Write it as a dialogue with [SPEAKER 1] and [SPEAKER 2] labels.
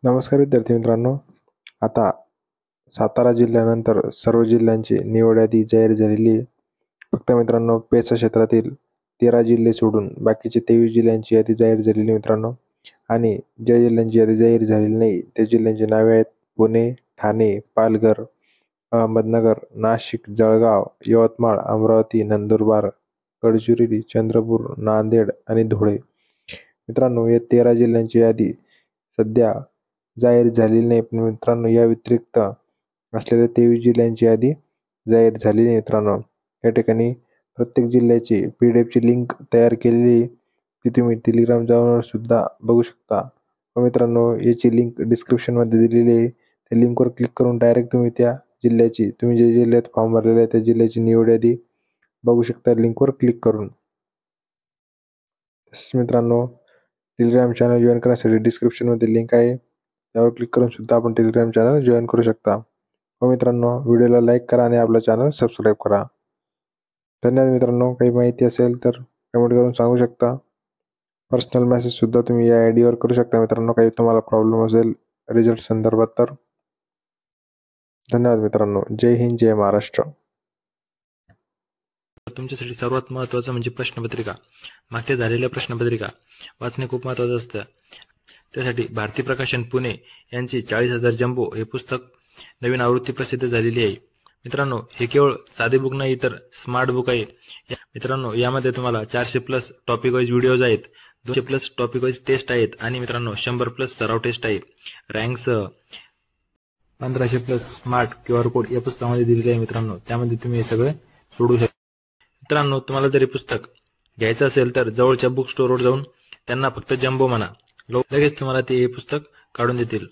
[SPEAKER 1] नमस्कार विद्यार्थी मित्रांनो, आता सातारा जिल्ह्यानंतर सर्व जिल्ह्यांची निवड यादी जाहीर झालेली आहे. फक्त मित्रांनो पेसा क्षेत्रातील 13 जिल्हे सोडून बाकीचे 23 जिल्ह्यांची यादी जाहीर झालेली मित्रांनो. आणि ज्या जिल्ह्यांची यादी जाहीर झालेली नाही त्या जिल्ह्यांची नावे आहेत पुणे, ठाणे, पालघर, अहमदनगर, नाशिक, जळगाव, यवतमाळ, अमरावती, नंदुरबार, गडचिरोली, चंद्रपूर, नांदेड आणि धुळे. मित्रांनो या 13 जिल्ह्यांची यादी सध्या जाहीर झालेली नाही, पण मित्रांनो या व्यतिरिक्त असलेल्या 23 जिल्ह्यांची यादी जाहीर झालेली आहे. मित्रांनो या ठिकाणी प्रत्येक जिल्ह्याची PDF ची लिंक तयार केलेली आहे, ती तुम्ही टेलिग्राम चॅनलवर सुद्धा बघू शकता. मित्रांनो याची लिंक डिस्क्रिप्शनमध्ये दिलेली आहे. त्या लिंकवर क्लिक करून डायरेक्ट तुम्ही त्या जिल्ह्याची, तुम्ही जे जिल्ह्यात फॉर्म भरलेला आहे त्या जिल्ह्याची निवड यादी बघू शकता लिंकवर क्लिक करून. तसेच मित्रांनो टेलिग्राम चॅनल जॉईन करण्यासाठी डिस्क्रिप्शनमध्ये लिंक आहे, त्यावर क्लिक करून सुद्धा आपण टेलिग्राम चॅनल जॉईन करू शकता. मित्रांनो व्हिडिओला लाईक करा आणि आपलं चॅनल सबस्क्राईब करा. धन्यवाद मित्रांनो. काही माहिती असेल तर कमेंट करून सांगू शकता. पर्सनल मेसेज सुद्धा तुम्ही या ID वर करू शकता मित्रांनो, काही तुम्हाला प्रॉब्लेम असेल रिझल्ट संदर्भात तर. धन्यवाद मित्रांनो. जय हिंद, जय महाराष्ट्र.
[SPEAKER 2] तुमच्यासाठी सर्वात महत्त्वाचं म्हणजे प्रश्नपत्रिका. मागच्या झालेल्या प्रश्नपत्रिका वाचणे खूप महत्त्वाचं असतं. त्यासाठी भारती प्रकाशन पुणे यांची 40,000 जंबो हे पुस्तक नवीन आवृत्ती प्रसिद्ध झालेली आहे. मित्रांनो हे केवळ साधे बुक नाही तर स्मार्ट बुक आहे. मित्रांनो यामध्ये तुम्हाला 400+ टॉपिक वाईज व्हिडिओज आहेत, 200+ टॉपिक वाईज टेस्ट आहेत आणि मित्रांनो 100+ सराव टेस्ट आहे. रँकसह 1500+ स्मार्ट QR कोड या पुस्तकामध्ये दिलेले आहे. मित्रांनो त्यामध्ये तुम्ही हे सगळे सोडू शकता. मित्रांनो तुम्हाला जर हे पुस्तक घ्यायचं असेल तर जवळच्या बुक स्टोअरवर जाऊन त्यांना फक्त जंबो म्हणा, लगेच तुम्हाला ते हे पुस्तक काढून देतील.